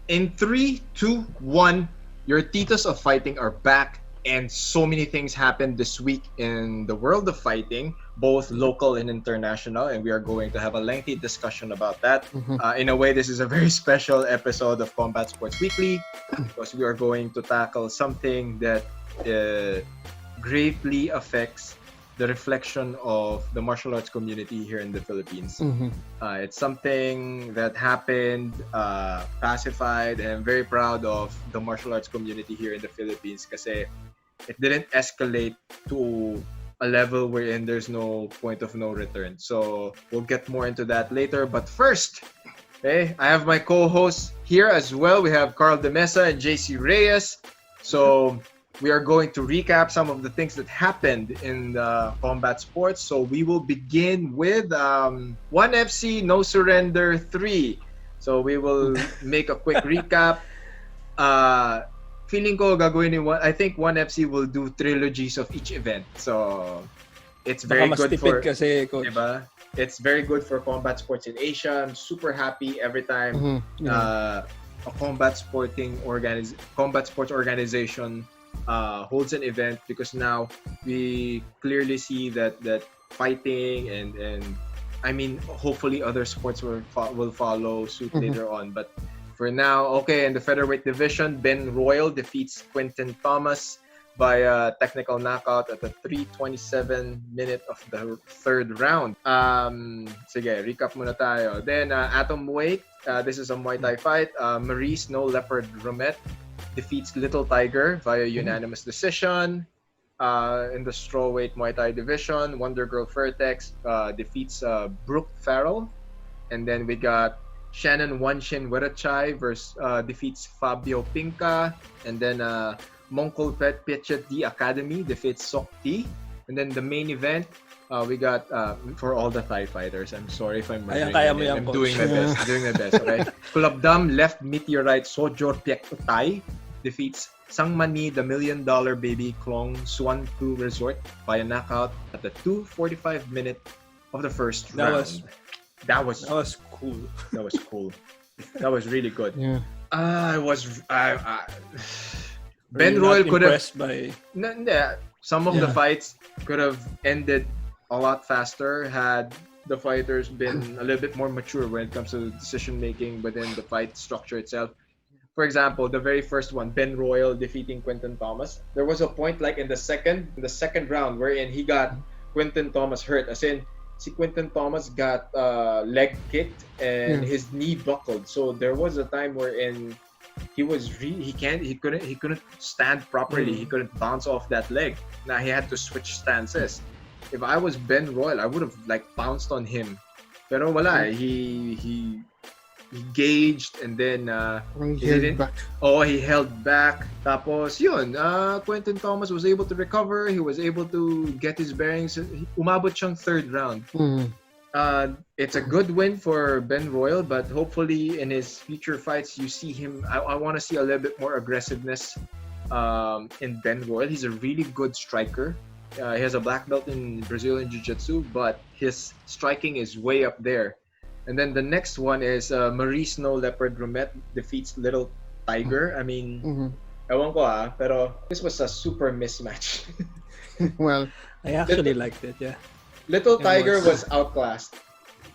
In 3, 2, 1, your titos of fighting are back, and so many things happened this week in the world of fighting, both local and international, and we are going to have a lengthy discussion about that. In a way, this is a very special episode of Combat Sports Weekly because we are going to tackle something that greatly affects the reflection of the martial arts community here in the Philippines. It's something that happened, pacified, and I'm very proud of the martial arts community here in the Philippines kasi it didn't escalate to a level wherein there's no point of no return. So we'll get more into that later. But first, okay, I have my co-hosts here as well. We have Carl De Mesa and JC Reyes. So we are going to recap some of the things that happened in the combat sports. So we will begin with 1FC No Surrender 3. So we will make a quick recap. Feeling ko gagawin ni I think 1FC will do trilogies of each event. So it's very good for kasi, coach. Diba? It's very good for combat sports in Asia. I'm super happy every time a combat sports organization holds an event, because now we clearly see that fighting and I mean hopefully other sports will follow suit later on. But for now, okay, in the featherweight division, Ben Royal defeats Quentin Thomas by a technical knockout at the 3:27 minute of the third round. Sige, recap muna tayo. Then atomweight, this is a Muay Thai fight. Maurice No Leopard Romet defeats Little Tiger via unanimous decision. In the strawweight Muay Thai division, Wonder Girl Vertex defeats Brooke Farrell. And then we got Shannon Wanshin Werachai defeats Fabio Pinca. And then Mongkol Pichet D Academy defeats Sok T. And then the main event, we got for all the Thai fighters. I'm sorry if I'm doing my best. Okay. Kulabdam Left Meteorite Sojor Piek Thai defeats Sangmani the $1 Million Baby Klong Suan 2 Resort by a knockout at the 2:45 minute of the first round. That was cool. That was cool. That was really good. Yeah. Ben Royal could have some of the Yeah. fights could have ended a lot faster had the fighters been a little bit more mature when it comes to decision making within the fight structure itself. For example, the very first one, Ben Royal defeating Quentin Thomas. There was a point like in the second round wherein he got Quentin Thomas hurt. As in, si Quentin Thomas got leg kicked and his knee buckled. So there was a time wherein he couldn't stand properly. He couldn't bounce off that leg. Now he had to switch stances. If I was Ben Royal, I would have bounced on him. Pero wala, he gauged and then he held back. Tapos yun, Quentin Thomas was able to recover. He was able to get his bearings. Umabot siyang third round. It's a good win for Ben Royal, but hopefully in his future fights you see him. I want to see a little bit more aggressiveness in Ben Royal. He's a really good striker. He has a black belt in Brazilian Jiu-Jitsu, but his striking is way up there. And then the next one is Maurice No Leopard Romet defeats Little Tiger. I mean, ewan ko pero this was a super mismatch. Well, I actually liked it, yeah. Little Tiger was outclassed.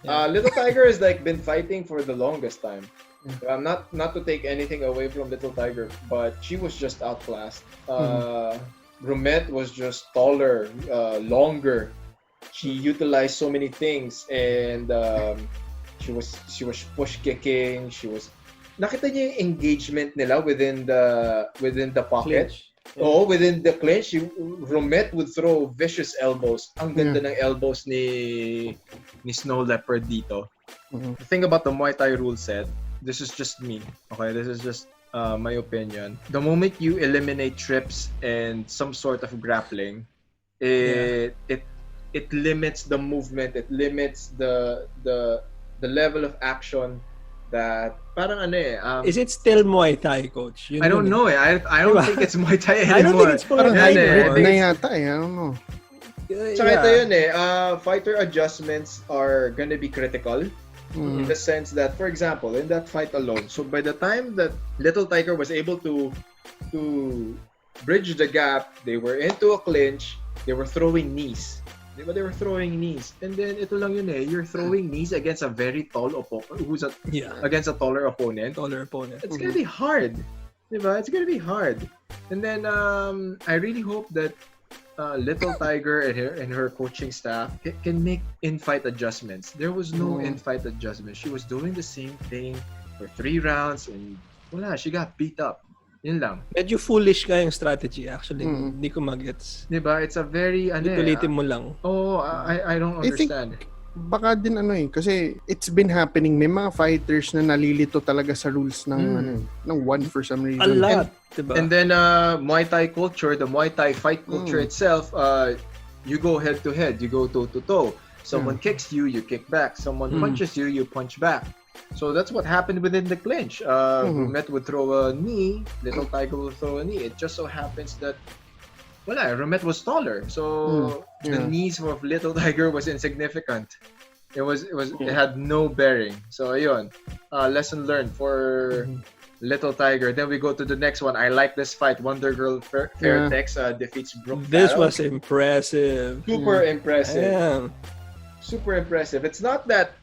Yeah. Little Tiger has been fighting for the longest time. Not to take anything away from Little Tiger, but she was just outclassed. Romet was just taller, longer. She utilized so many things, and she was push kicking. Nakita niyo yung engagement nila within the pocket. Within the clinch, Romet would throw vicious elbows. Ang ganda ng elbows ni Snow Leopard dito. The thing about the Muay Thai rule set, this is just me. Okay, this is just my opinion. The moment you eliminate trips and some sort of grappling, it limits the movement. It limits the level of action that parang is it still Muay Thai, coach? I don't know. I don't think it's Muay Thai anymore. I don't think it's Muay Thai anymore. I don't know. Tsaka ito yun fighter adjustments are gonna be critical. in the sense that, for example, in that fight alone, so by the time that Little Tiger was able to bridge the gap, they were into a clinch, they were throwing knees. Diba, they were throwing knees. And then ito lang yun eh, you're throwing knees against a very tall opponent against a taller opponent. It's gonna be hard. Diba? It's gonna be hard. And then I really hope that Little Tiger and her coaching staff can make in-fight adjustments. There was no in-fight adjustment. She was doing the same thing for 3 rounds and wala, she got beat up. Yun lang. Medyo foolish ka yung strategy actually. Hindi ko magets. Diba? It's a very ulitin mo lang. Oh, I don't understand. I think, baka din kasi it's been happening. May mga fighters na nalilito talaga sa rules ng one for some reason. A lot, diba? And then Muay Thai culture, the Muay Thai fight culture itself, you go head to head, you go toe to toe. Someone kicks you, you kick back. Someone punches you, you punch back. So that's what happened within the clinch. Rumet would throw a knee, Little Tiger would throw a knee. It just so happens that Rumet was taller, so the knees of Little Tiger was insignificant. It had no bearing. So ayun, lesson learned for Little Tiger. Then we go to the next one. I like this fight. Wonder Girl Fairtex defeats Brooke. This was impressive. Super impressive. Yeah. Super impressive. It's not that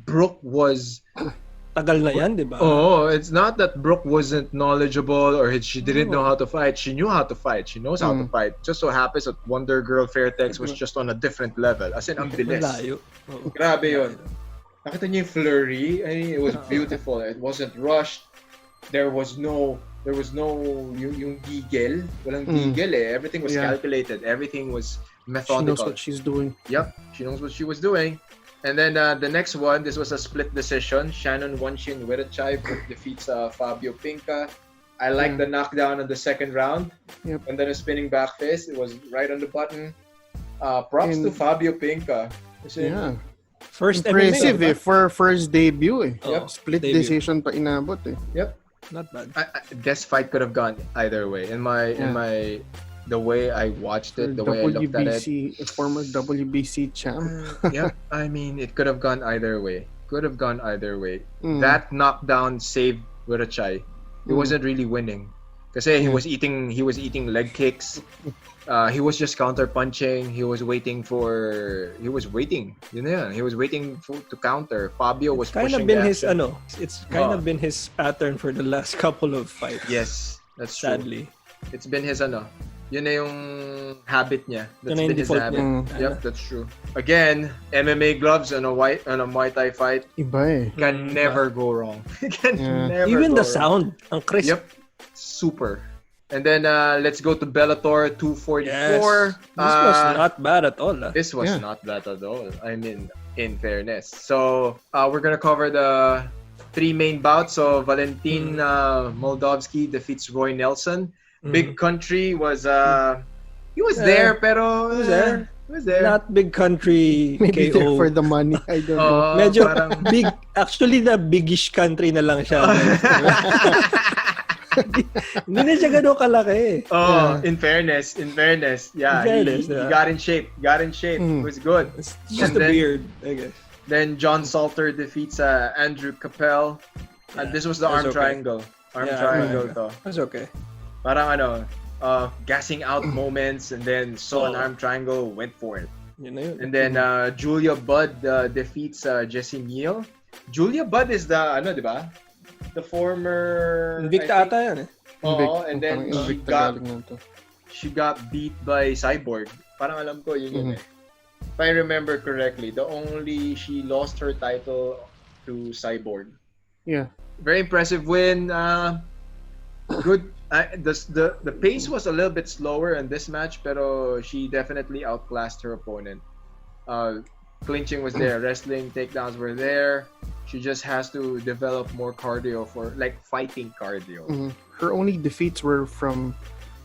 Brooke was tagal na yan, di ba? Oh, it's not that Brooke wasn't knowledgeable or she didn't know how to fight. She knew how to fight. She knows how to fight. Just so happens that Wonder Girl Fairtex was just on a different level. As in, ang bilis. Malayo. Grabe yun. Nakita niyo yung flurry? I mean, it was beautiful. It wasn't rushed. There was no yung gigel. Walang gigel eh. Everything was calculated. Everything was methodical. She knows what she's doing. Yep, she knows what she was doing. And then the next one, this was a split decision. Shannon Wanshin Wiratchai defeats Fabio Pinca. I like the knockdown in the second round. Yep. And then a spinning back fist. It was right on the button. Props to Fabio Pinca. First impressive MMA, for first debut eh. Yep. Split Debut. decision pa inabot eh. Yep. Not bad. This fight could have gone either way. In my the way I watched it, the way I looked at it. A former WBC champ. Yeah, I mean, it could have gone either way. That knockdown saved Wiratchai. He wasn't really winning. Kasi he was eating leg kicks. He was just counter punching. He was waiting. He was waiting to counter. Fabio was pushing been the his action. It's kind of been his pattern for the last couple of fights. Yes, that's true. Sadly. It's been his yun na yung habit niya. That's Yun been his default habit. niya. Yep, that's true. Again, MMA gloves on a Muay Thai fight Iba eh. can never go wrong. Never Even go the sound, ang crisp. Yep, super. And then let's go to Bellator 244. Yes. This was not bad at all. This was not bad at all. I mean, in fairness. So we're gonna cover the 3 main bouts. So Valentin Moldavsky defeats Roy Nelson. Big Country was he was there, pero he was there. Not Big Country Maybe KO. there for the money. I don't know. Medyo big. Actually, the biggish country na lang siya. Hindi na siya gano'ng kalaki. In fairness, yeah. He got in shape. It was good. It's just a beard, I guess. Then John Salter defeats Andrew Capel. And this was the arm triangle. Triangle to. That's okay. Parang gassing out moments, and then saw an arm triangle, went for it. Yun. And then Julia Budd defeats Jessie Neal. Julia Budd is the di ba? The former Invicta ata yan eh. And then she got beat by Cyborg. Parang alam ko yun eh. If I remember correctly, she lost her title to Cyborg. Yeah. Very impressive win. Good. The pace was a little bit slower in this match, pero she definitely outclassed her opponent. Clinching was there, wrestling takedowns were there. She just has to develop more cardio for fighting cardio. Her only defeats were from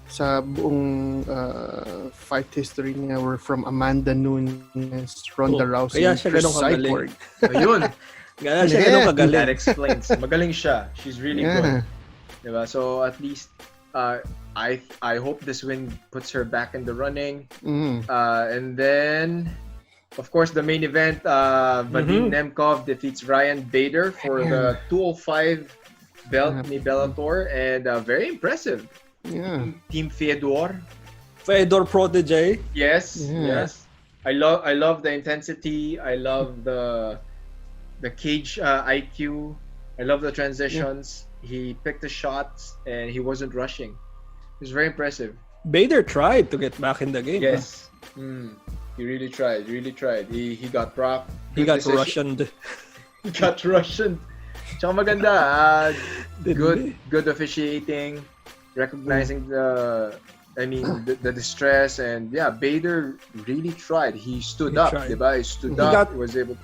sa buong fight history niya were from Amanda Nunes, Ronda Rousey, kaya siya Chris ganun kagaling. Cyborg. Ayun. Kaya siya ganun kagaling. That explains. Magaling siya. She's really good. Diba? So at least I hope this win puts her back in the running. And then Of course, the main event, Vadim Nemkov defeats Ryan Bader for the 205 belt ni Bellator, and very impressive. Yeah. Team Fedor. Fedor protege. Yes, Yeah. yes. I love the intensity. I love the cage IQ. I love the transitions. He picked the shots and he wasn't rushing. It was very impressive. Bader tried to get back in the game. Yes. He really tried. He got rocked. He got Russianed. He got Russian. Tsaka maganda. Didn't Good officiating. Recognizing the distress, and Bader really tried. He stood up, tried. diba? He stood up. He was able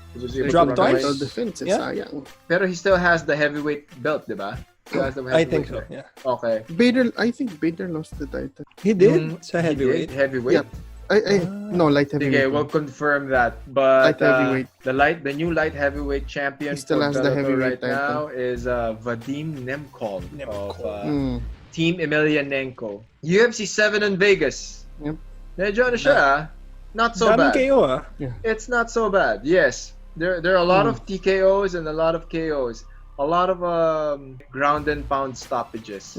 dropped to run twice. away. Defense, Yeah. sayang. Pero he still has the heavyweight belt, diba? Still has the I think so, heavyweight yeah. belt. Okay. I think Bader lost the title. He did sa He heavyweight. did heavyweight. Yeah. No, light heavyweight. Okay, we'll confirm that. But Light heavyweight. the new light heavyweight champion He still for has the Bellator heavyweight right now title. is Vadim Nemkov of Team Emelianenko. UFC 7 in Vegas. Yep. Medyo ano siya, not so Daming bad. KO It's not so bad. Yes, there are a lot of TKOs and a lot of KOs. A lot of ground and pound stoppages.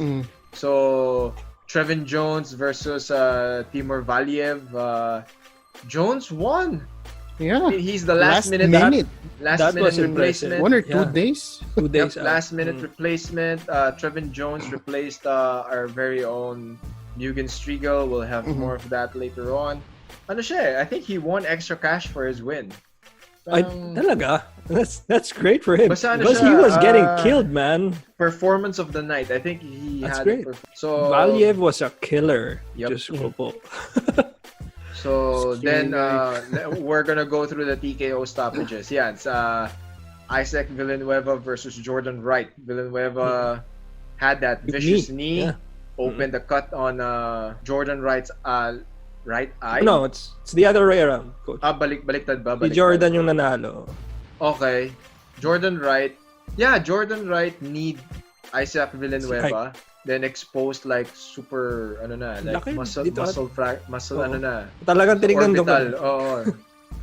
So Trevin Jones versus Timur Valiev. Jones won. Yeah. He's the last minute That was replacement. 1 or 2 Yeah. days. 2 days. Last minute replacement. Trevin Jones replaced our very own Mugen Striegel. We'll have more of that later on. Ano siya? I think he won extra cash for his win. Talaga? That's great for him. Basta ano Because siya, he was getting killed, man. Performance of the night. I think he That's had great. So Valiev was a killer. Yep. Diyos ko po. So then we're gonna go through the TKO stoppages. Yeah, it's Isaac Villanueva versus Jordan Wright. Villanueva had that vicious knee, opened the cut on Jordan Wright's right eye. No, it's the other way around, coach. Baliktad ba? Si Jordan yung nanalo. Okay. Jordan Wright. Yeah, Jordan Wright need Isaac Villanueva. Then exposed like super Laki, muscle dito muscle Talagang tinignan ko. orbital. Oo.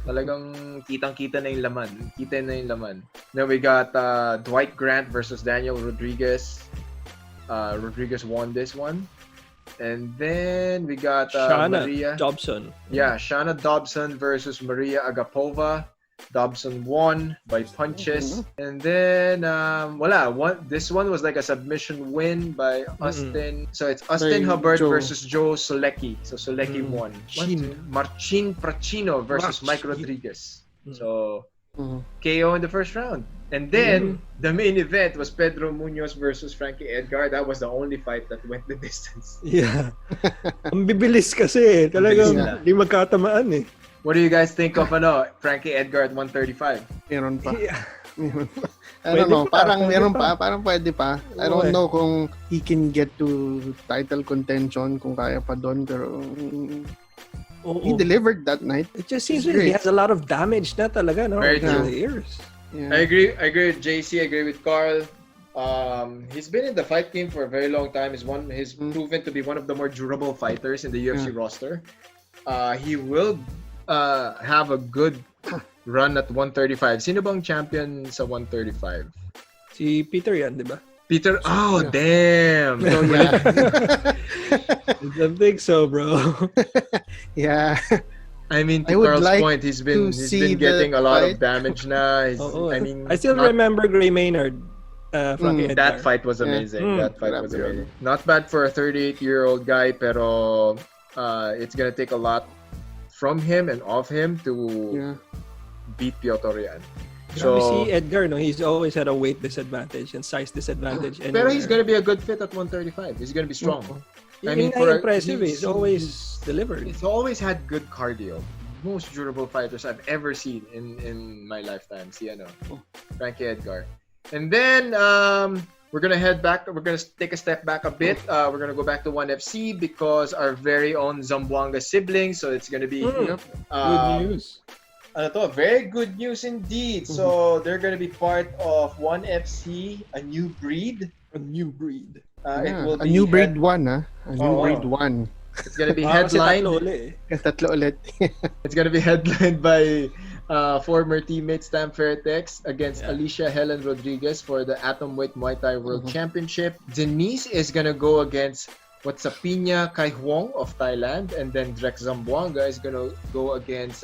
Talagang kitang-kita na yung laman. Kita na yung laman. Then we got Dwight Grant versus Daniel Rodriguez. Rodriguez won this one. And then we got Shana Maria Dobson. Yeah, Shana Dobson versus Maria Agapova. Dobson won by punches. And then this one was like a submission win by Austin. So it's Austin Hubbard versus Joe Solecki. So Solecki won. Marcin Pracino versus Mike Rodriguez. So KO in the first round. And then the main event was Pedro Munoz versus Frankie Edgar. That was the only fight that went the distance. Yeah. Ang bibilis kasi. Talagang di magkatamaan eh. What do you guys think of Frankie Edgar at 135? Meron pa. Yeah. I don't know. Parang pwede meron pa. pa. Parang pwede pa. I don't know kung he can get to title contention, kung kaya pa doon. Pero he delivered that night. It just seems like he has a lot of damage na talaga, no? Very over true. the years. Yeah. I agree with JC. I agree with Carl. He's been in the fight game for a very long time. He's proven to be one of the more durable fighters in the UFC roster. He will have a good run at 135. Sino bang champion sa 135? Si Peter yan, di ba? Peter. Oh, damn. So, yeah. I don't think so, bro. Yeah. I mean, to I would Carl's like point, he's been see getting a the lot of fight. damage na. I still remember Gray Maynard. Frankie Edgar. That fight was amazing. That fight was amazing. Not bad for a 38-year-old guy, pero it's gonna take a lot from him and of him to beat Piotr Yan. So, si Edgar, no, he's always had a weight disadvantage and size disadvantage. Pero he's gonna be a good fit at 135. He's gonna be strong. I mean, impressive. He's always delivered. He's always had good cardio. Most durable fighters I've ever seen in my lifetime. Frankie Edgar. And then we're gonna head back. We're gonna take a step back a bit. We're gonna go back to 1FC because our very own Zamboanga siblings. So it's gonna be good news. Very good news indeed. So they're gonna be part of 1FC, a new breed. A new breed. It will a be new breed one, huh? A new breed one. It's gonna be Kasi headlined. tatlo uli eh. Tatlo ulit. It's gonna be headlined by former teammate Stam Fairtex against Alicia Helen Rodriguez for the Atomweight Muay Thai World Championship. Denise is gonna go against Watsapina Kai Huong of Thailand, and then Drex Zamboanga is gonna go against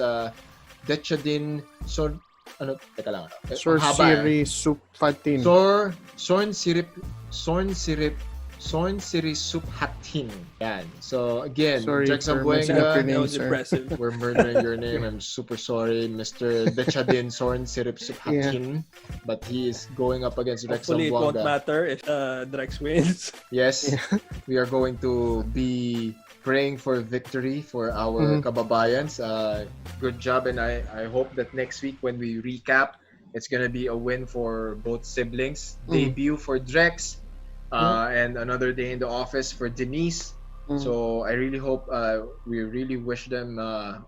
Dechadin Son. Ano? Teka lang. Sorcery Suphatin. Sorn Siri Suphatin. Yan. So again, Sorry Drex for messing up your Zamboanga. That name, was sir. impressive. We're murdering your name. I'm super sorry, Mr. Dechadin Sorn Sirip Suphatin. But he is going up against Drex Hopefully it won't Zamboanga. matter if Drex wins. Yes, we are going to be praying for victory for our kababayans. Good job, and I hope that next week when we recap, it's gonna be a win for both siblings. Debut for Drex, and another day in the office for Denise. So I really hope, we really wish them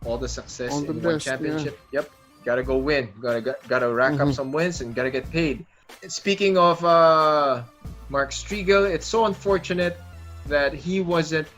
all the success All the in one best, championship. Yep, gotta go win. Gotta rack up some wins and gotta get paid. Speaking of Mark Striegel, it's so unfortunate that he wasn't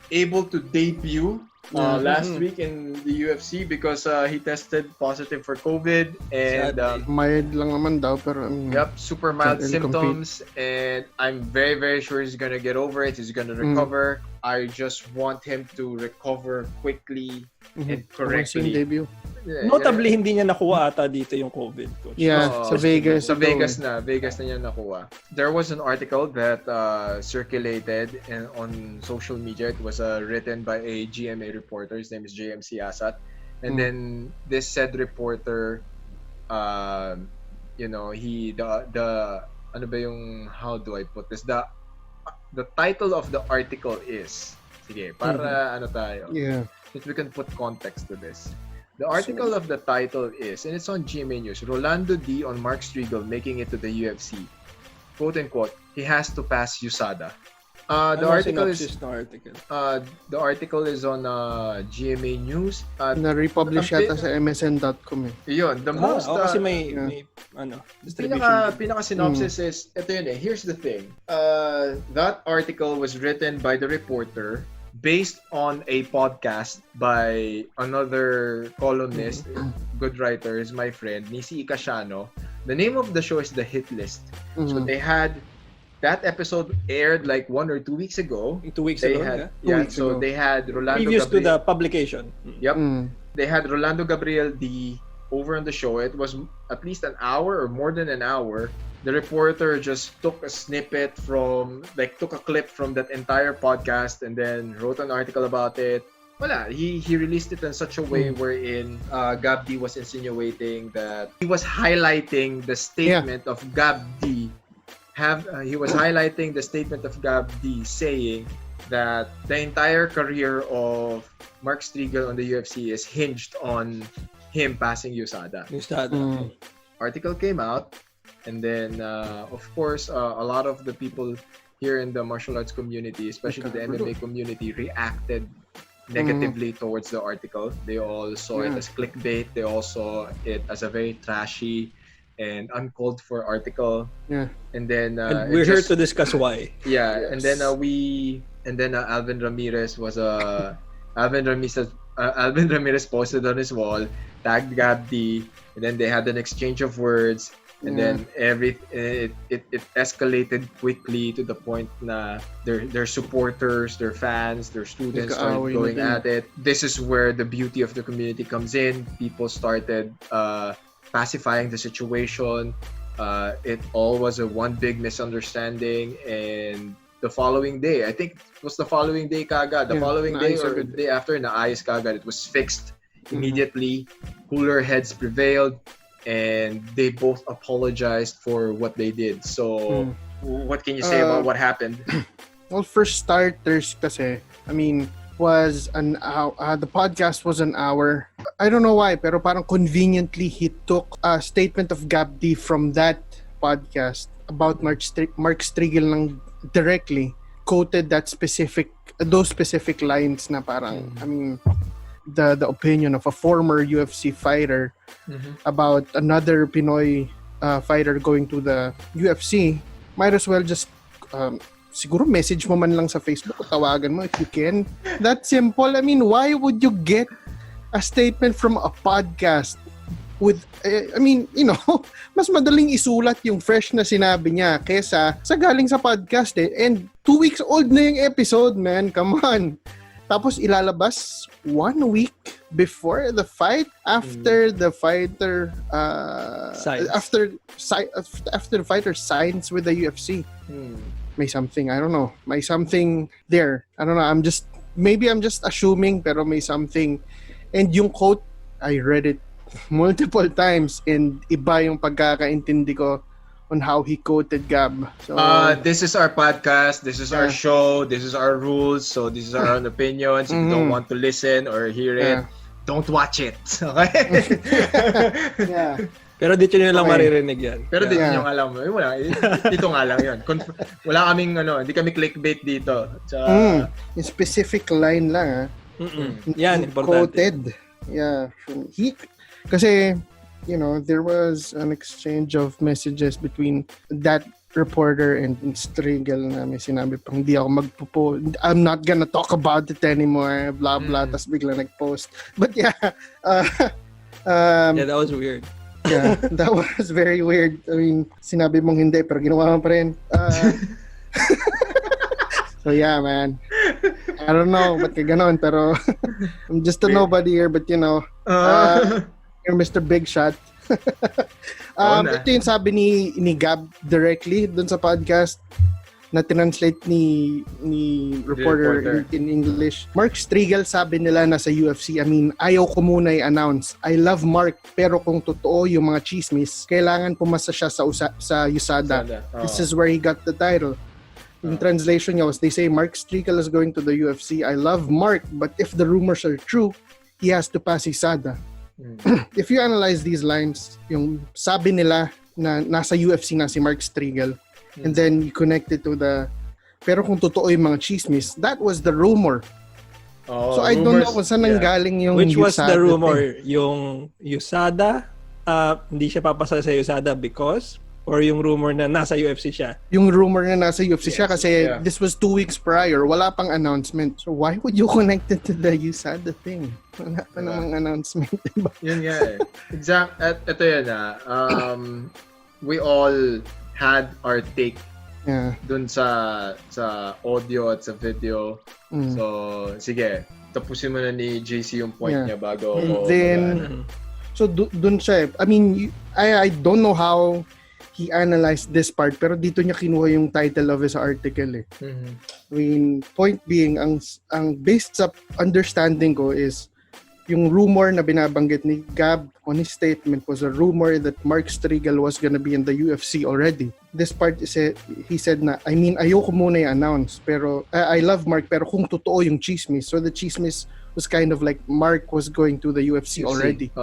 able to debut last week in the UFC because he tested positive for COVID and Mild lang naman daw, pero super mild can't symptoms, and I'm very, very sure he's gonna get over it. He's gonna recover. I just want him to recover quickly and correctly. Debut. Notably, hindi niya nakuha ata dito yung COVID, coach. Yeah, sa Vegas. Sa Vegas na niya nakuha. There was an article that circulated on social media. It was written by a GMA reporter. His name is JMC Asat. And then this said reporter, ano ba yung, how do I put this? The title of the article is, sige, para ano tayo. Yeah. If we can put context to this. The article of the title is, and it's on GMA News, Rolando D on Mark Striegel making it to the UFC. Quote unquote, he has to pass USADA. The article is on GMA News. Na-republish yata sa MSN.com eh. Yun, the most kasi may distribution. Pinaka synopsis is ito yun eh. Here's the thing. That article was written by the reporter based on a podcast by another columnist, good writer, is my friend, Nisi Ikashano. The name of the show is The Hit List. So they had, that episode aired like 1 or 2 weeks ago. 2 weeks ago, so they had Rolando previous Gabriel. to the publication. Yep. They had Rolando Gabriel D over on the show. It was at least an hour or more than an hour. The reporter just took a snippet took a clip from that entire podcast and then wrote an article about it. Wala, he released it in such a way wherein Gab D was insinuating that he was highlighting the statement of Gab D. He was highlighting the statement of Gab D saying that the entire career of Mark Striegel on the UFC is hinged on him passing USADA. Article came out. And then, of course, a lot of the people here in the martial arts community, especially the MMA community, reacted negatively towards the article. They all saw it as clickbait. They all saw it as a very trashy and uncalled for article. Yeah. And then and we're here to discuss why. Yeah. Yes. And then Alvin Ramirez Alvin Ramirez posted on his wall, tagged Gabdi, and then they had an exchange of words. And then it escalated quickly to the point na their supporters, their fans, their students started going at it. This is where the beauty of the community comes in. People started pacifying the situation. It all was a one big misunderstanding, and the following day, I think it was the following day kagad. The following day or the day after, naayos kagad. It was fixed immediately. Cooler heads prevailed. And they both apologized for what they did. So, what can you say about what happened? Well, for starters, kasi, was an hour. The podcast was an hour. I don't know why, pero parang conveniently he took a statement of Gabdi from that podcast about Mark Striegel lang directly quoted those specific lines na parang the opinion of a former UFC fighter about another Pinoy fighter going to the UFC. Might as well just siguro message mo man lang sa Facebook o tawagan mo if you can. That simple. I mean, why would you get a statement from a podcast with, I mean, you know, mas madaling isulat yung fresh na sinabi niya kesa sa galing sa podcast eh. And 2 weeks old na yung episode, man. Come on. Tapos ilalabas 1 week before the fight, after the fighter after the fighter signs with the UFC. May something, I don't know. May something there. I don't know. Maybe I'm just assuming, pero may something. And yung quote, I read it multiple times and iba yung pagkakaintindi ko on how he quoted Gab. So this is our podcast, this is our show, this is our rules, so this is our own opinions. If you don't want to listen or hear it, don't watch it. Okay? yeah. Pero dito nyo lang maririnig yan. Pero dito nyo alam mo. Wala, dito nga lang yun. Wala kaming, hindi kami clickbait dito. Yung specific line lang, Yan, importante. quoted. Yeah. Kasi, you know, there was an exchange of messages between that reporter and Striegel na may sinabi pang hindi ako I'm not gonna talk about it anymore, blah blah, tas bigla nag-post. But yeah, yeah, that was weird. Yeah, that was very weird. I mean, sinabi mong hindi pero ginawa mo pa rin. So yeah, man. I don't know ba't ka ganon, pero I'm just a nobody here, but you know, you're Mr. Big Shot. Ito yung sabi ni Gab directly dun sa podcast na tinranslate ni reporter in English. Mark Striegel sabi nila na sa UFC, I mean, ayaw ko muna i-announce. I love Mark, pero kung totoo yung mga chismis, kailangan pumasa siya sa USADA. This is where he got the title. In translation niya was, they say Mark Striegel is going to the UFC. I love Mark, but if the rumors are true, he has to pass USADA. If you analyze these lines, yung sabi nila na nasa UFC na si Mark Striegel, and then you connect it to pero kung totoo yung mga chismis, that was the rumor. So I don't know kung saan nanggaling yung Which was USADA the rumor? thing. Yung USADA, hindi siya papasa sa USADA because? Or yung rumor na nasa UFC siya? Yung rumor na nasa UFC siya kasi this was 2 weeks prior, wala pang announcement. So why would you connect it to the USADA thing? Wala pa namang announcement, diba? Yun nga eh. Ito yun we all had our take dun sa audio at sa video. So, sige, tapusin mo na ni JC yung point niya bago and then, so dun siya I mean, I don't know how he analyzed this part, pero dito niya kinuha yung title of his article eh. I mean, point being, ang based sa understanding ko is yung rumor na binabanggit ni Gab on his statement was a rumor that Mark Striegel was gonna be in the UFC already. This part is he said na, I mean, ayoko muna i-announce, pero I love Mark, pero kung totoo yung chismis, so the chismis was kind of like Mark was going to the UFC already.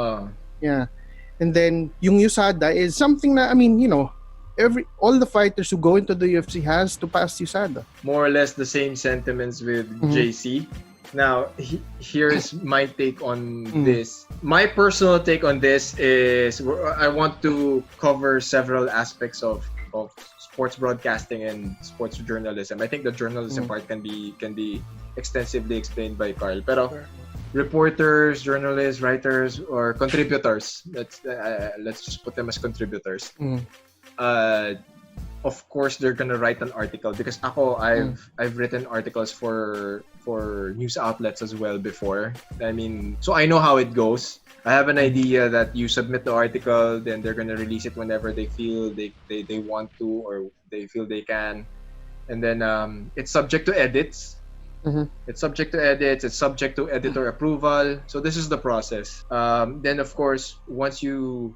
Yeah. And then yung USADA is something na, I mean, you know, all the fighters who go into the UFC has to pass USADA. More or less the same sentiments with JC. Now, here's my take on this. My personal take on this is I want to cover several aspects of sports broadcasting and sports journalism. I think the journalism part can be extensively explained by Carl. Pero reporters, journalists, writers, or contributors. Let's just put them as contributors. Of course, they're gonna write an article because I've written articles for news outlets as well before. I mean, so I know how it goes. I have an idea that you submit the article, then they're gonna release it whenever they feel they want to or they feel they can, and then it's subject to edits. It's subject to edits, it's subject to editor approval. So this is the process. Then of course, once you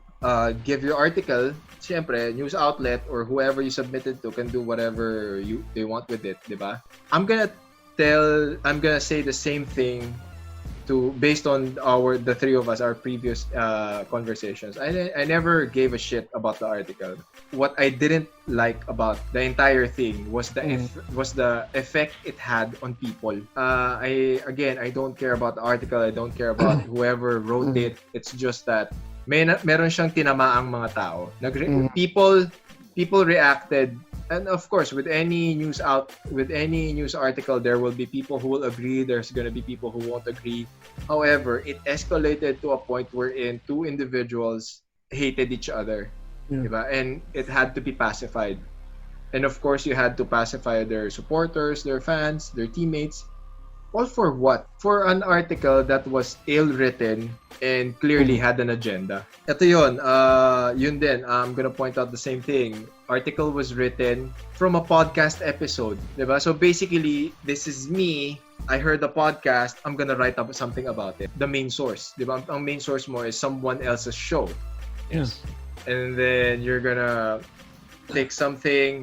give your article, siyempre, news outlet or whoever you submitted to can do whatever they want with it, diba? I'm gonna say the same thing based on the three of us, our previous conversations. I never gave a shit about the article. What I didn't like about the entire thing was the effect it had on people. I don't care about the article. I don't care about whoever wrote it. It's just that meron siyang tinamaang mga tao. People reacted And of course, with any news article, there will be people who will agree. There's gonna be people who won't agree. However, it escalated to a point wherein two individuals hated each other, Yeah. diba? And it had to be pacified. And of course, you had to pacify their supporters, their fans, their teammates. All for what? For an article that was ill-written and clearly had an agenda. Ito yun. Yun din. I'm gonna point out the same thing. Article was written from a podcast episode. Diba? So basically, this is me. I heard the podcast. I'm gonna write up something about it. The main source. Diba? Ang main source mo is someone else's show. Yes. And then you're gonna take something.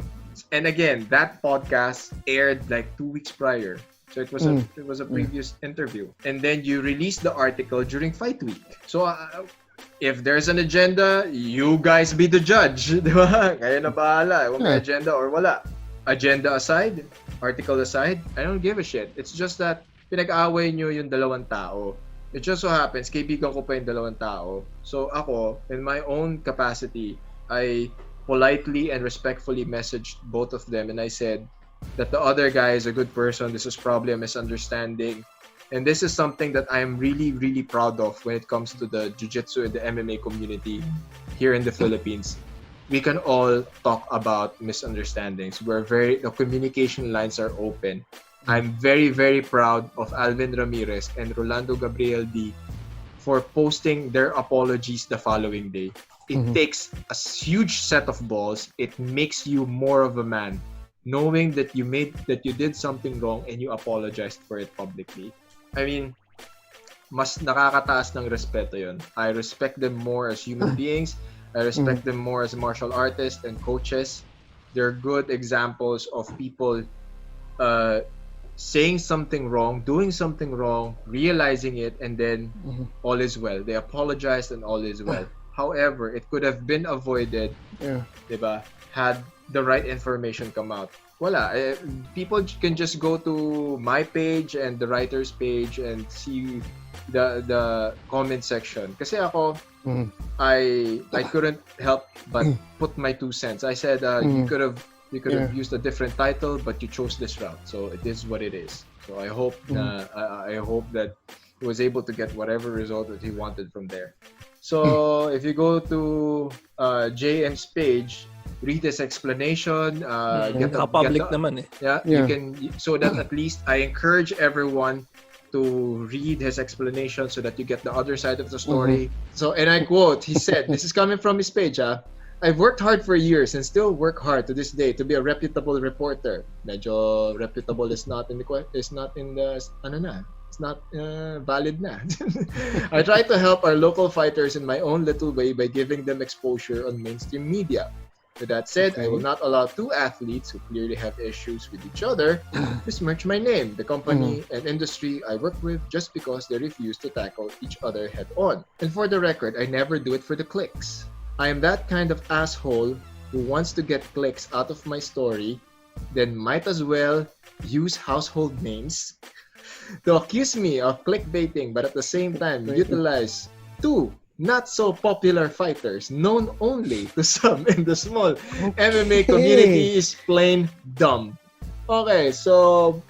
And again, that podcast aired like 2 weeks prior. So it was a previous interview. And then you release the article during fight week. So if there's an agenda, you guys be the judge. Di ba? Kayo na bahala. Kung may agenda or wala. Agenda aside, article aside, I don't give a shit. It's just that pinag-away nyo yung dalawang tao. It just so happens, kaibigan ko pa yung dalawang tao. So ako, in my own capacity, I politely and respectfully messaged both of them and I said that the other guy is a good person. This is probably a misunderstanding. And this is something that I am really, really proud of when it comes to the jiu-jitsu and the MMA community here in the Philippines. We can all talk about misunderstandings. The communication lines are open. I'm very, very proud of Alvin Ramirez and Rolando Gabriel D for posting their apologies the following day. It takes a huge set of balls. It makes you more of a man, knowing that you did something wrong and you apologized for it publicly. I mean, mas nakakataas ng respeto yun. I respect them more as human beings. I respect them more as martial artists and coaches. They're good examples of people saying something wrong, doing something wrong, realizing it, and then all is well. They apologized and all is well. However, it could have been avoided, diba, had the right information come out. Wala. People can just go to my page and the writer's page and see the comment section. Kasi ako, I couldn't help but put my 2 cents. I said you could have used a different title, but you chose this route. So it is what it is. So I hope I hope that he was able to get whatever result that he wanted from there. So if you go to JM's page, read his explanation. Public naman eh. Yeah, you can, so that at least I encourage everyone to read his explanation so that you get the other side of the story. So, and I quote, he said, this is coming from his page, I've worked hard for years and still work hard to this day to be a reputable reporter. Medyo reputable is not in the it's not valid na. I try to help our local fighters in my own little way by giving them exposure on mainstream media. With that said, I will not allow 2 athletes who clearly have issues with each other besmirch my name, the company, and industry I work with just because they refuse to tackle each other head on. And for the record, I never do it for the clicks. I am that kind of asshole who wants to get clicks out of my story, then might as well use household names to accuse me of clickbaiting, but at the same time utilize 2 not so popular fighters known only to some in the small MMA community is plain dumb. Okay, so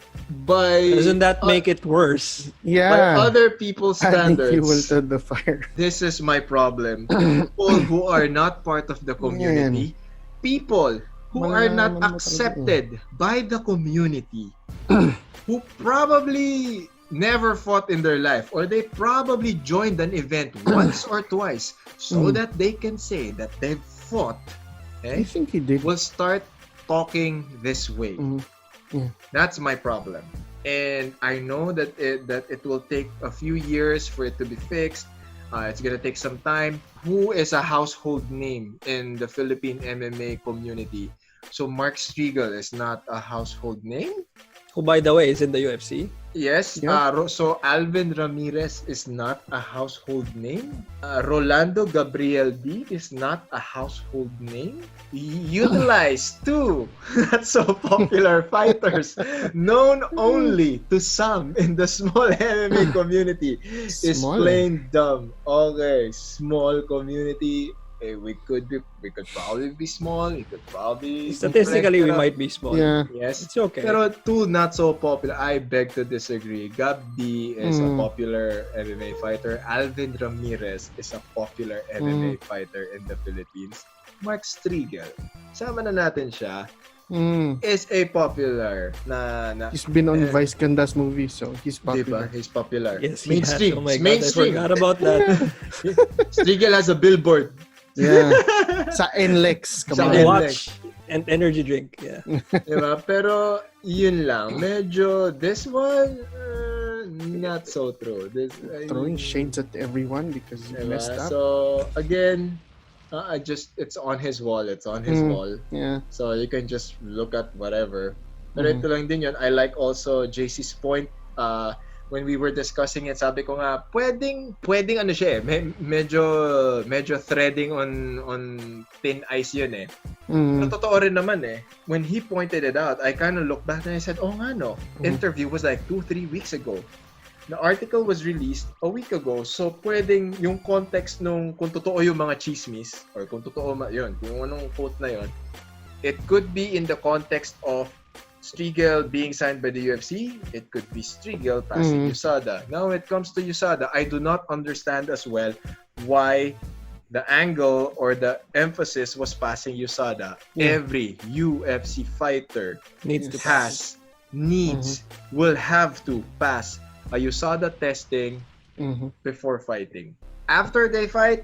doesn't that make it worse? Yeah. By other people's standards, fuel to the fire. this is my problem. People who are not part of the community, people who are not accepted by the community, who probably never fought in their life, or they probably joined an event once or twice so that they can say that they've fought, I think he did. will start talking this way. That's my problem. And I know that it will take a few years for it to be fixed. It's gonna take some time. Who is a household name in the Philippine MMA community? So Mark Striegel is not a household name? Who, by the way, is in the UFC. Yes. So Alvin Ramirez is not a household name. Rolando Gabriel D is not a household name. Utilize 2 not so popular fighters known only to some in the small MMA community is plain dumb. Okay, small community. we could probably be small. We could probably Statistically, we pero- might be small. Yeah. Yes. It's okay. Pero two not so popular. I beg to disagree. Gab D is a Mm. popular MMA fighter. Alvin Ramirez is a popular MMA fighter in the Philippines. Mark Striegel, sama na natin siya, Mm. is a popular na He's been on Eh. Vice Ganda's movies, so he's diba? popular. He's popular. Yes, he has. mainstream. Oh my It's God, I mainstream. forgot about that. Striegel has a billboard. Yeah. Sa NLEX. Come Sa on. NLEX. Watch and energy drink. Yeah. Diba? Pero yun lang. Medyo this one not so true. Throwing shades at everyone because he Diba? messed up. So again, it's on his wall. It's on his wall. Yeah. So you can just look at whatever. Pero Mhm. ito lang din yun. I like also JC's point. When we were discussing it, sabi ko nga, pwedeng ano siya eh. Medyo threading on thin ice yun eh. Pero Mm. totoo rin naman eh. When he pointed it out, I kind of looked back and I said, oh nga no. Interview was like 2-3 weeks ago. The article was released a week ago, so pwedeng yung context nung kung totoo yung mga chismis, or kung totoo yun, kung anong quote na yun, it could be in the context of Striegel being signed by the UFC. It could be Striegel passing USADA. Now, when it comes to USADA, I do not understand as well why the angle or the emphasis was passing USADA. Yeah. Every UFC fighter Needs to pass. will have to pass a USADA testing Mhm. before fighting. After they fight,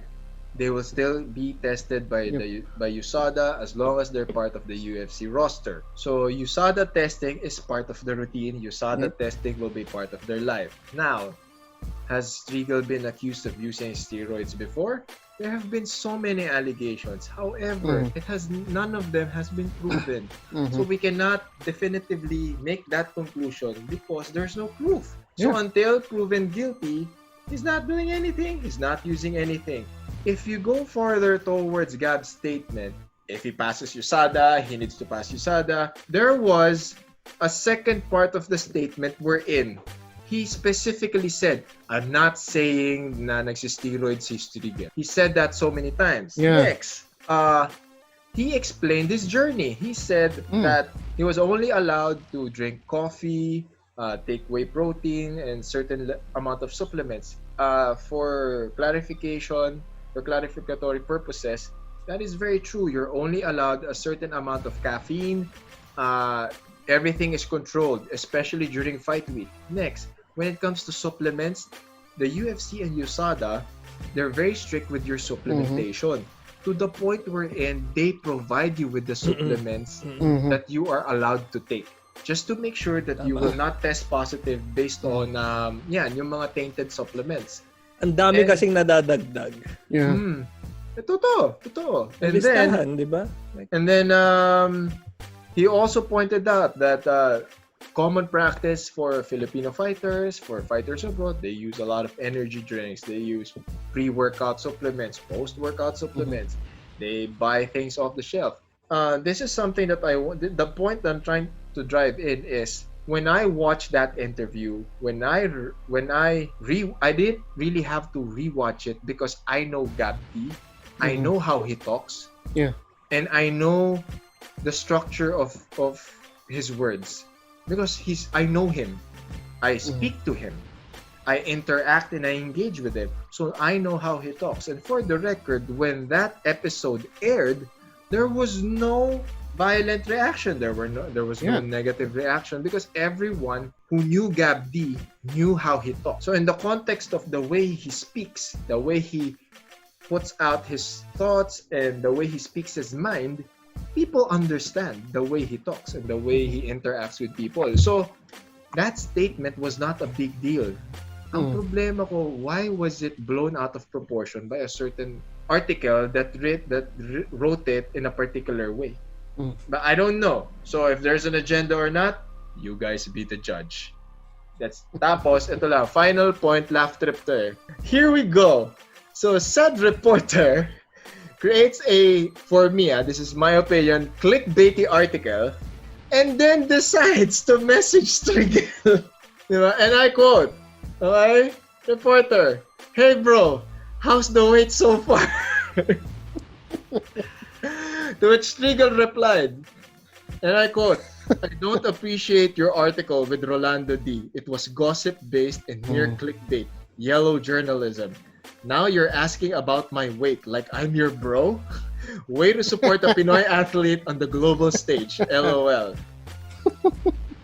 they will still be tested by USADA as long as they're part of the UFC roster. So USADA testing is part of the routine. USADA testing will be part of their life. Now, has Striegel been accused of using steroids before? There have been so many allegations. However, none of them has been proven. So we cannot definitively make that conclusion because there's no proof. So until proven guilty, he's not doing anything. He's not using anything. If you go further towards Gab's statement, if he passes USADA, he needs to pass USADA. There was a second part of the statement wherein he specifically said, I'm not saying na nagsisteroid si Striegel. He said that so many times. Yeah. Next, he explained his journey. He said that he was only allowed to drink coffee, take whey protein, and certain amount of supplements. For clarificatory purposes, that is very true. You're only allowed a certain amount of caffeine. Everything is controlled, especially during fight week. Next, when it comes to supplements, the UFC and USADA, they're very strict with your supplementation to the point wherein they provide you with the supplements that you are allowed to take. Just to make sure that you will not test positive based on yung mga tainted supplements. Ang dami And- kasing nadadagdag. Yeah. Totoo. And then, Listahan, di ba? And then he also pointed out that common practice for Filipino fighters, for fighters abroad, they use a lot of energy drinks. They use pre-workout supplements, post-workout supplements. They buy things off the shelf. This is something that the point that I'm trying to drive in is when I watched that interview, I didn't really have to rewatch it because I know Gabby. I know how he talks. Yeah. And I know the structure of his words because I know him. I speak to him. I interact and I engage with him. So I know how he talks. And for the record, when that episode aired, there was no violent reaction. There was no negative reaction because everyone who knew Gab D knew how he talks. So in the context of the way he speaks, the way he puts out his thoughts and the way he speaks his mind, people understand the way he talks and the way he interacts with people. So that statement was not a big deal. Ang problema ko, why was it blown out of proportion by a certain article that wrote it in a particular way? But I don't know. So if there's an agenda or not, you guys be the judge. Tapos, ito lang, final point, laugh trip to eh. Here we go. So, said reporter creates for me, this is my opinion, clickbaity article and then decides to message Striegel. And I quote, okay, reporter, hey bro, how's the wait so far? To which Striegel replied, and I quote, "I don't appreciate your article with Rolando D. It was gossip-based and mere clickbait, yellow journalism. Now you're asking about my weight like I'm your bro? Way to support a Pinoy athlete on the global stage, LOL."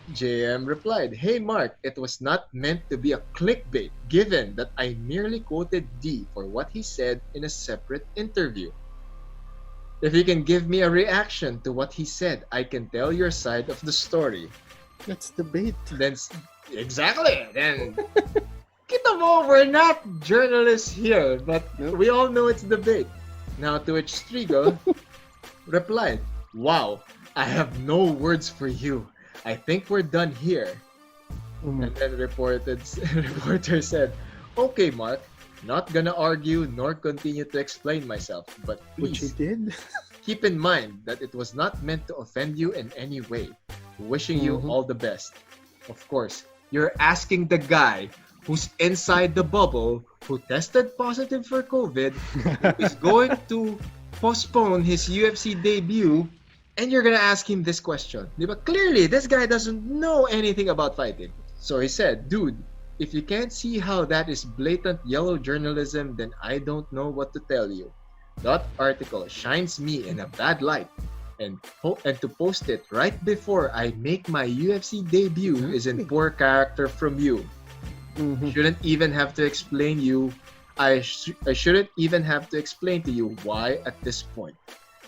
JM replied, "Hey Mark, it was not meant to be a clickbait given that I merely quoted D for what he said in a separate interview. If you can give me a reaction to what he said, I can tell your side of the story." Let's debate. Then, exactly. Then, kita mo, we're not journalists here, but Nope. we all know it's debate. Now, to which Striegel replied, "Wow, I have no words for you. I think we're done here." And then reporter said, "Okay, Mark, not gonna argue nor continue to explain myself, but Which he please did. keep in mind that it was not meant to offend you in any way. Wishing you all the best." Of course, you're asking the guy who's inside the bubble, who tested positive for COVID, who is going to postpone his UFC debut, and you're gonna ask him this question. Diba? Clearly, this guy doesn't know anything about fighting. So he said, "Dude, if you can't see how that is blatant yellow journalism, then I don't know what to tell you. That article shines me in a bad light, and to post it right before I make my UFC debut is in poor character from you. Shouldn't even have to explain you. I shouldn't even have to explain to you why at this point.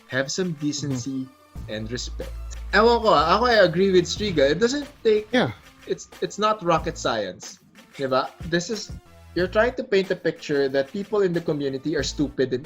Have some decency and respect." Ewan ko, ako I agree with Striga. It doesn't take. Yeah. It's not rocket science. Diba? This is, you're trying to paint a picture that people in the community are stupid and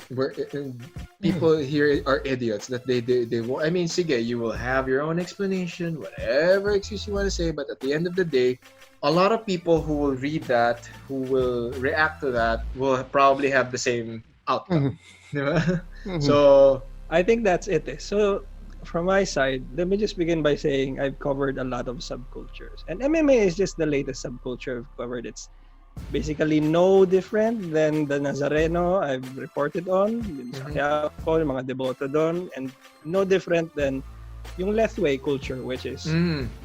people here are idiots, that they I mean, sige, you will have your own explanation, whatever excuse you want to say, but at the end of the day, a lot of people who will read that, who will react to that, will probably have the same outcome. Diba? So, I think that's it. So, from my side, let me just begin by saying I've covered a lot of subcultures. And MMA is just the latest subculture I've covered. It's basically no different than the Nazareno I've reported on, yung sa Quiapo, yung mga deboto doon, and no different than yung Lethway culture, which is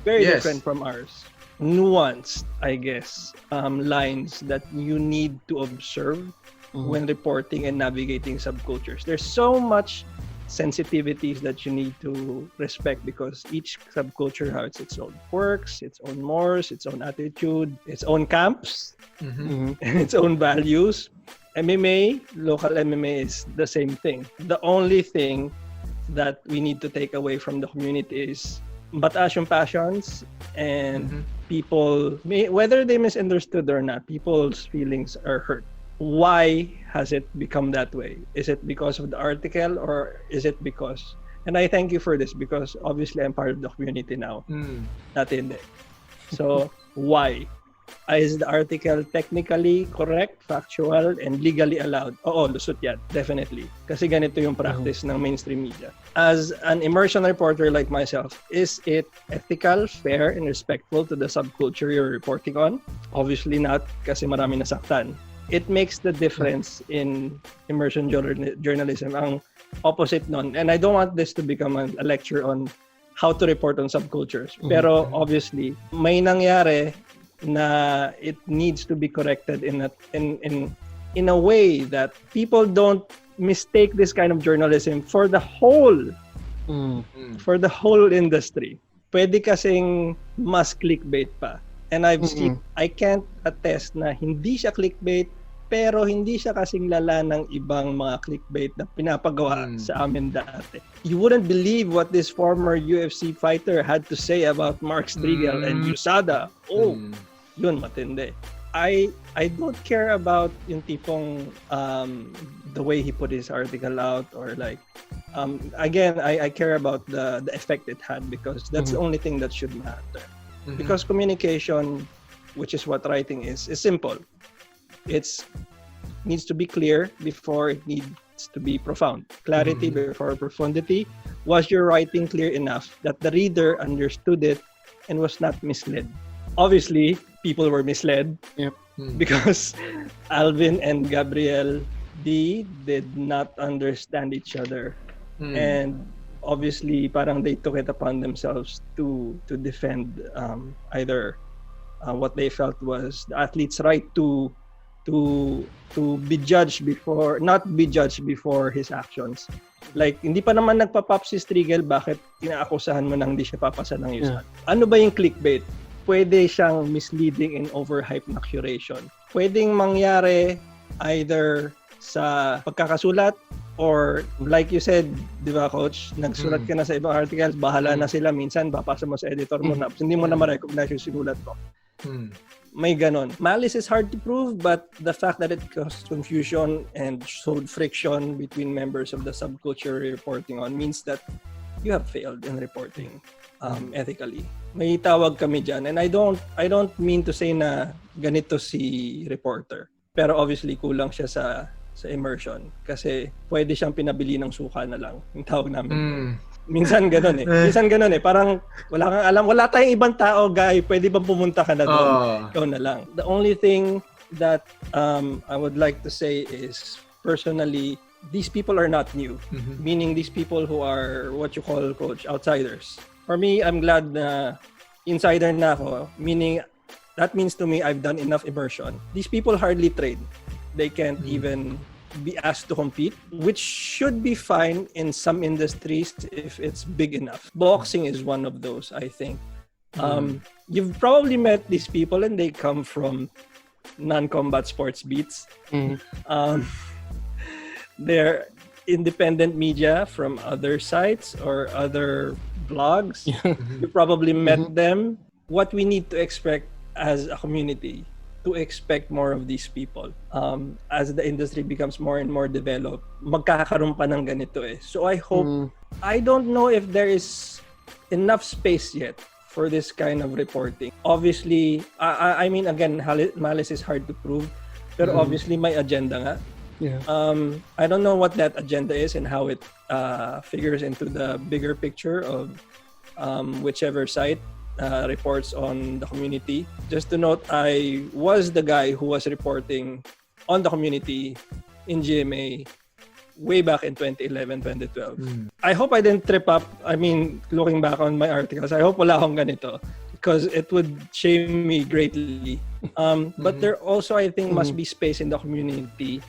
very yes. different from ours. Nuanced, I guess, lines that you need to observe when reporting and navigating subcultures. There's so much sensitivities that you need to respect because each subculture has its own quirks, its own mores, its own attitude, its own camps, and its own values. MMA, local MMA is the same thing. The only thing that we need to take away from the community is mataas yung passions and people, whether they misunderstood or not, people's feelings are hurt. Why has it become that way? Is it because of the article or is it because, and I thank you for this because obviously I'm part of the community now. Dati hindi. So, why? Is the article technically correct, factual, and legally allowed? Oo, lusot yan. Definitely. Kasi ganito yung practice ng mainstream media. As an immersion reporter like myself, is it ethical, fair, and respectful to the subculture you're reporting on? Obviously not, kasi marami nasaktan. It makes the difference in immersion journalism. Ang opposite nun. And I don't want this to become a lecture on how to report on subcultures. Pero obviously, may nangyari na it needs to be corrected in a way that people don't mistake this kind of journalism for the whole industry. Pwede kasing mas clickbait pa. And I've seen, I can't attest na hindi siya clickbait, pero hindi siya kasing lala ng ibang mga clickbait na pinapagawa sa amin dati. You wouldn't believe what this former UFC fighter had to say about Mark Striegel and USADA. Oh, yun matindi. I don't care about yung tipong the way he put his article out or like again I care about the effect it had because that's the only thing that should matter. Because communication, which is what writing is simple. It's needs to be clear before it needs to be profound. Clarity before profundity. Was your writing clear enough that the reader understood it and was not misled? Obviously, people were misled because Alvin and Gabriel D did not understand each other. Mm. And obviously parang they took it upon themselves to defend either what they felt was the athlete's right to be judged before, not be judged before his actions. Like, hindi pa naman nagpa-pop si Striegel, bakit inaakusahan mo nang hindi siya papasa ng USAT? Ano ba yung clickbait? Pwede siyang misleading and overhype na curation. Pwedeng mangyari either sa pagkakasulat or like you said, di ba coach, nagsulat ka na sa ibang articles, bahala na sila, minsan papasa mo sa editor mo na hindi mo na ma-recognize yung sinulat mo. May ganon. Malice is hard to prove, but the fact that it caused confusion and showed friction between members of the subculture reporting on means that you have failed in reporting ethically. May tawag kami dyan, and I don't mean to say na ganito si reporter, pero obviously kulang siya sa immersion kasi pwede siyang pinabili ng suka na lang yung tawag namin. Minsan ganun eh. Parang wala kang alam, wala tayong ibang tao, guy, pwede bang pumunta ka na doon? Ikaw na lang. The only thing that I would like to say is, personally, these people are not new. Meaning these people who are what you call, coach, outsiders. For me, I'm glad na insider na ako, meaning that means to me I've done enough immersion. These people hardly train. They can't even be asked to compete, which should be fine in some industries if it's big enough. Boxing is one of those, I think. You've probably met these people and they come from non-combat sports beats. They're independent media from other sites or other blogs. You probably met them. What we need to expect as a community, to expect more of these people. As the industry becomes more and more developed, magkakaroon pa ng ganito eh. So I hope, I don't know if there is enough space yet for this kind of reporting. Obviously, I mean, again, malice is hard to prove, pero obviously may agenda nga. I don't know what that agenda is and how it figures into the bigger picture of whichever site reports on the community. Just to note, I was the guy who was reporting on the community in GMA way back in 2011, 2012. I hope I didn't trip up. I mean, looking back on my articles, I hope wala akong ganito because it would shame me greatly. But there also, I think, must be space in the community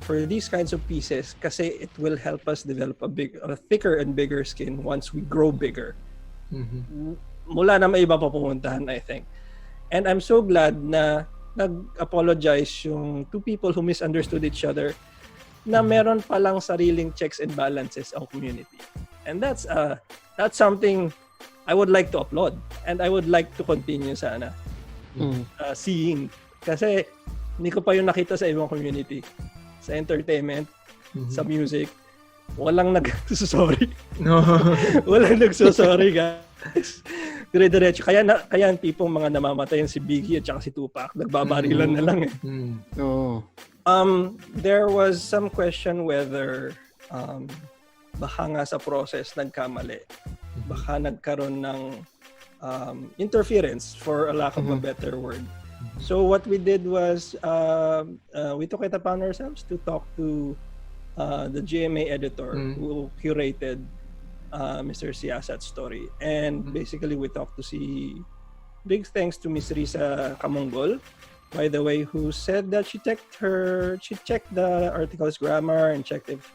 for these kinds of pieces kasi it will help us develop a thicker and bigger skin once we grow bigger. Mula na may iba pa pumuntahan, I think. And I'm so glad na nag-apologize yung two people who misunderstood each other na meron palang sariling checks and balances ang community. And that's something I would like to applaud and I would like to continue sana seeing. Kasi hindi ko pa yung nakita sa ibang community. Sa entertainment, sa music, walang nagsusorry. Walang nagsusorry, guys. Dire-diretso. Kaya ang tipong mga namamatayan si Biggie at saka si Tupac. Nagbabarilan na lang eh. There was some question whether baka nga sa process nagkamali. Baka nagkaroon ng interference, for a lack of a better word. So what we did was we took it upon ourselves to talk to the GMA editor who curated Mr. Siasat's story. And basically we talked to see, big thanks to Miss Risa Kamongol, by the way, who said that she checked the article's grammar and checked if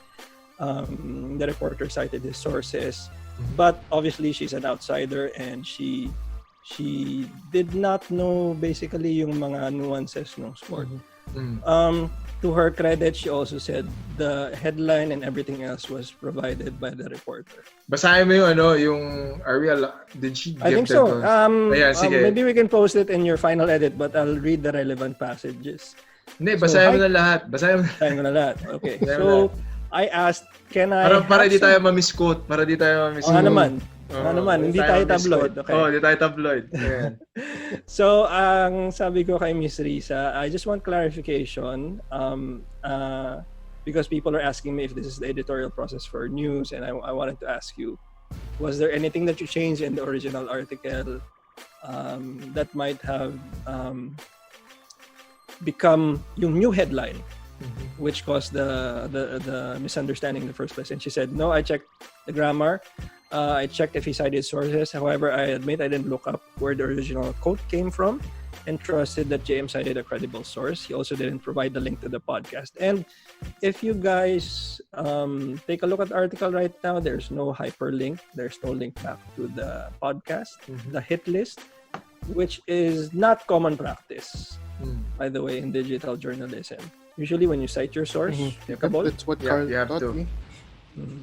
the reporter cited his sources. But obviously she's an outsider and she did not know basically yung mga nuances ng sport. To her credit, she also said the headline and everything else was provided by the reporter. Basahin mo yung did she give I think so. Sige. Maybe we can post it in your final edit, but I'll read the relevant passages. Hindi, basahin mo na lahat. Basahin mo na lahat. Okay. So, I asked, can I para di tayo ma-misquote. Para di tayo ma-misquote. Hindi tayo tabloid. Okay. Hindi tayo tabloid. Yeah. So, ang sabi ko kay Miss Risa, I just want clarification because people are asking me if this is the editorial process for news, and I wanted to ask you, was there anything that you changed in the original article that might have become yung new headline which caused the misunderstanding in the first place. And she said, no, I checked the grammar. I checked if he cited sources. However, I admit I didn't look up where the original quote came from and trusted that JM cited a credible source. He also didn't provide the link to the podcast. And if you guys take a look at the article right now, there's no hyperlink. There's no link back to the podcast, the hit list, which is not common practice, by the way, in digital journalism. Usually when you cite your source, That's what Carl taught me.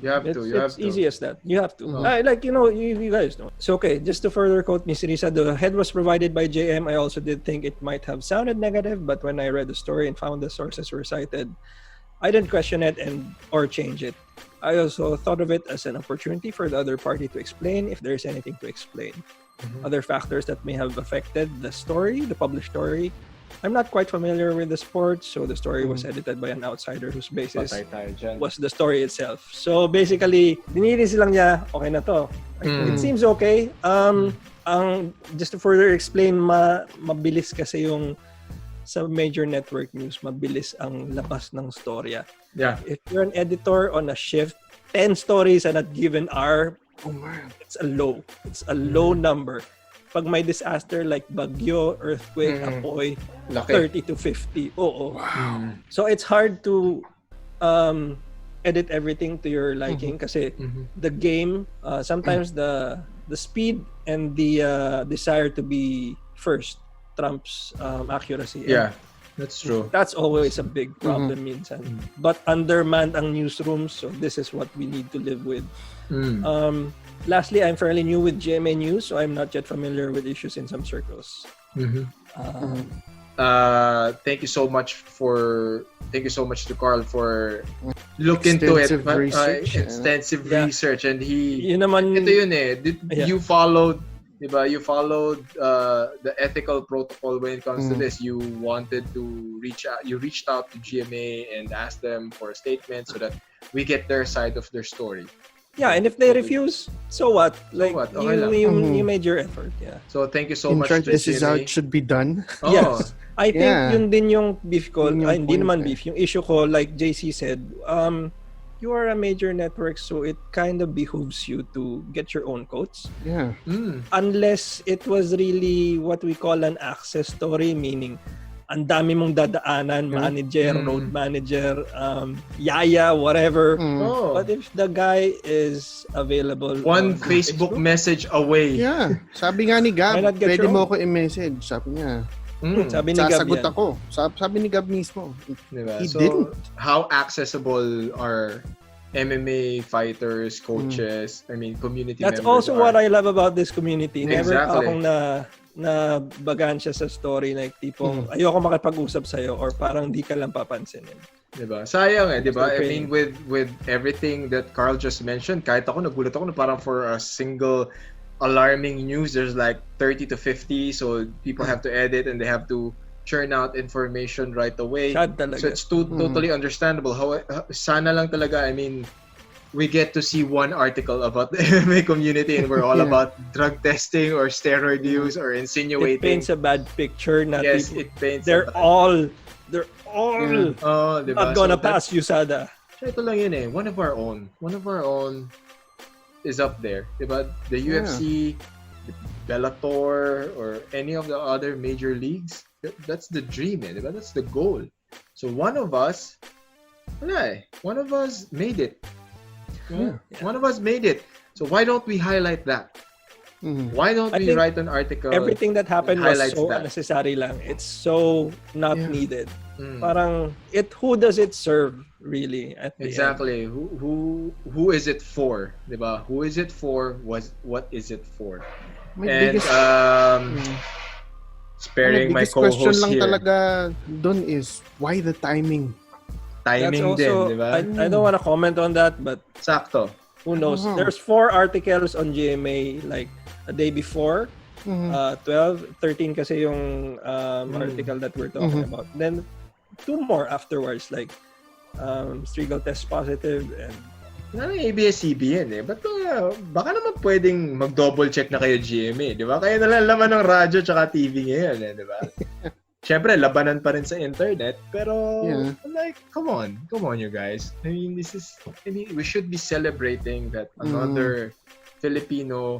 You have to. It's easy as that. You have to. You guys know. So, okay, just to further quote Miss Risa, the head was provided by JM. I also did think it might have sounded negative, but when I read the story and found the sources were cited, I didn't question it or change it. I also thought of it as an opportunity for the other party to explain if there's anything to explain. Other factors that may have affected the story, the published story. I'm not quite familiar with the sport, so the story was edited by an outsider whose basis was the story itself. So basically, dinilis lang niya, okay na to. It seems okay. Just to further explain, mabilis kasi yung sa major network news, mabilis ang labas ng storya. Yeah. If you're an editor on a shift, 10 stories at a given hour, it's a low. It's a low number. Pag may disaster like bagyo, earthquake, apoy, 30 to 50. Oo. Wow. So it's hard to edit everything to your liking kasi the game, sometimes the speed and the desire to be first trumps accuracy. Yeah, that's true. That's always a big problem minsan. But undermanned ang newsrooms, so this is what we need to live with. Lastly, I'm fairly new with GMA News, so I'm not yet familiar with issues in some circles. Thank you so much to Carl for look into it. Extensive research, and Yun naman, ito yun eh. You followed, diba? You followed the ethical protocol when it comes to this. You wanted to reach out. You reached out to GMA and asked them for a statement so that we get their side of their story. Yeah, and if they refuse, so what? Like, what? Okay lang. you made your effort. Yeah. So thank you so In much short, to this is how GMA. it should be done. Yes. I think yun din yung beef ko. Yun yung Hindi point naman beef. Yung issue ko, like JC said, you are a major network, so it kind of behooves you to get your own quotes. Yeah. Unless it was really what we call an access story, meaning ang dami mong dadaanan, manager, road manager, yaya, whatever. But if the guy is available One on Facebook message away. Yeah. Sabi nga ni Gab, Why not get pwede your mo ako i-message. Sabi niya. Sabi ni Gab Sasagot yan. ako. Sabi ni Gab mismo. Diba? He So, didn't. how accessible are MMA fighters, coaches, I mean, community That's members also are. what I love about this community. Never Exactly. akong na bagan siya sa story, like tipong ayoko makipag-usap sa'yo or parang di ka lang papansinin. Diba? Sayang eh, diba? I Okay. mean, with everything that Carl just mentioned, kahit ako nagulat ako na parang for a single alarming news, there's like 30 to 50, so people have to edit and they have to churn out information right away. Sad talaga. So it's totally understandable. How sana lang talaga, I mean, we get to see one article about the MMA community and we're all about drug testing or steroid use or It insinuating. paints a bad picture na Yes, tipo, it paints. they're all diba? not gonna So pass USADA. So ito lang yun eh. One of our own is up there. Diba? The UFC, Bellator, or any of the other major leagues. That's the dream eh. Diba? That's the goal. So one of us made it. Yeah. One of us made it. So why don't we highlight that? Why don't I we think write an article? Everything that happened was highlights so that. unnecessary lang. It's so not needed. Mm. Who does it serve really at the end? Exactly. Who is it for? Diba? Who is it for? What is it for? My And biggest, sparing my biggest question co-host lang here. talaga dun is, why the timing? Timing That's also, din, diba? I don't want to comment on that, but Sakto. who knows? Uh-huh. There's 4 articles on GMA like a day before. 12, 13 kasi yung article that we're talking about. Then 2 more afterwards, like Striegel test positive and ABS-CBN eh. But baka naman pwedeng mag-double check na kayo GMA, di ba? Kaya nalang laman ng radyo tsaka TV ngayon eh, di ba? Syempre, labanan pa rin sa internet. Pero, Yeah. like, come on, you guys. I mean, we should be celebrating that another Filipino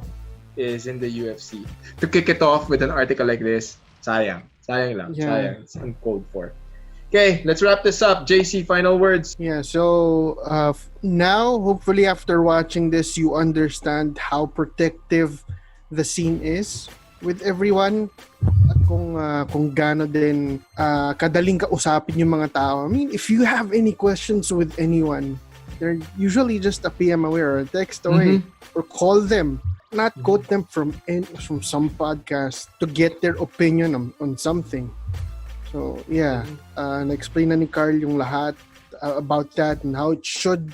is in the UFC. To kick it off with an article like this, sayang. Sayang lang. Yeah. Sayang. It's uncalled for. Okay, let's wrap this up. JC, final words. Yeah, so now, hopefully after watching this, you understand how protective the scene is with everyone at kung gaano din kadaling kausapin yung mga tao. I mean, if you have any questions with anyone, they're usually just a PM away or a text away or call them. Not quote them from some podcast to get their opinion on something. So, yeah, na-explain na ni Carl yung lahat about that and how it should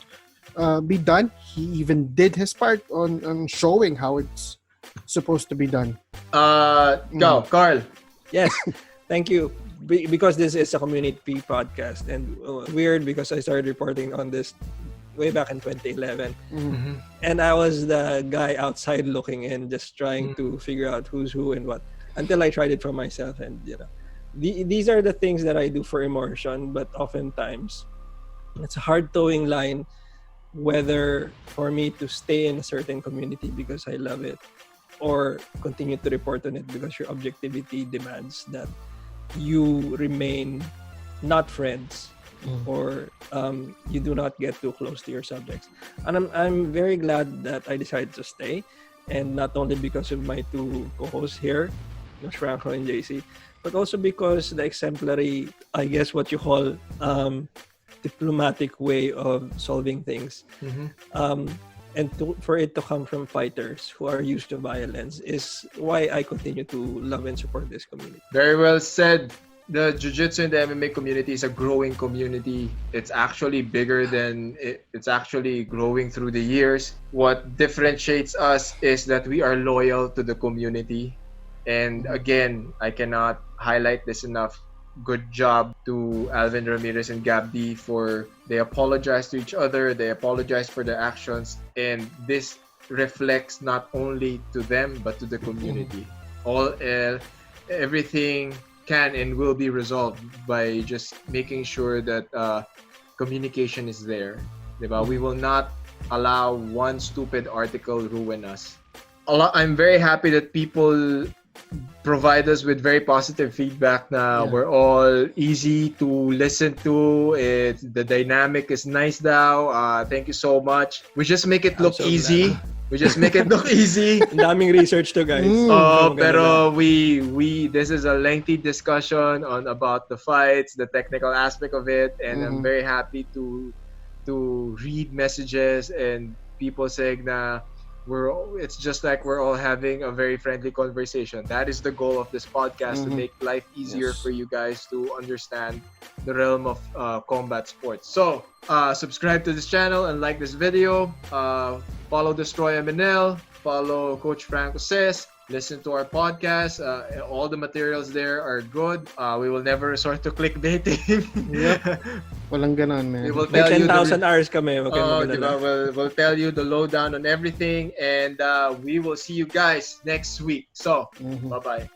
be done. He even did his part on showing how it's supposed to be done. Go, Carl. Yes, thank you. Because this is a community podcast and weird because I started reporting on this way back in 2011. And I was the guy outside looking in, just trying to figure out who's who and what, until I tried it for myself. And, these are the things that I do for immersion, but oftentimes it's a hard towing line whether for me to stay in a certain community because I love it or continue to report on it because your objectivity demands that you remain not friends or you do not get too close to your subjects. And I'm very glad that I decided to stay, and not only because of my two co-hosts here, Franco and JC, but also because the exemplary, I guess what you call diplomatic way of solving things. And for it to come from fighters who are used to violence is why I continue to love and support this community. Very well said. The Jiu-Jitsu and the MMA community is a growing community. It's actually bigger than it's actually growing through the years. What differentiates us is that we are loyal to the community. And again, I cannot highlight this enough. Good job to Alvin Ramirez and Gab D for they apologize to each other, they apologize for their actions, and this reflects not only to them but to the community. Everything can and will be resolved by just making sure that communication is there. Diba? We will not allow one stupid article ruin us. I'm very happy that people provide us with very positive feedback na we're all easy to listen to. The dynamic is nice daw. Thank you so much. We just make it look easy. We just make it look easy. Daming research to, guys. Pero this is a lengthy discussion about the fights, the technical aspect of it, and I'm very happy to read messages and people saying na it's just like we're all having a very friendly conversation. That is the goal of this podcast, to make life easier for you guys to understand the realm of combat sports. So, subscribe to this channel and like this video. Follow Destroy MNL. Follow Coach Franco Says. Listen to our podcast. All the materials there are good. We will never resort to clickbaiting. Walang ganon, man. We will May tell you 10,000 hours kami. We'll tell you the lowdown on everything, and we will see you guys next week. So, bye-bye.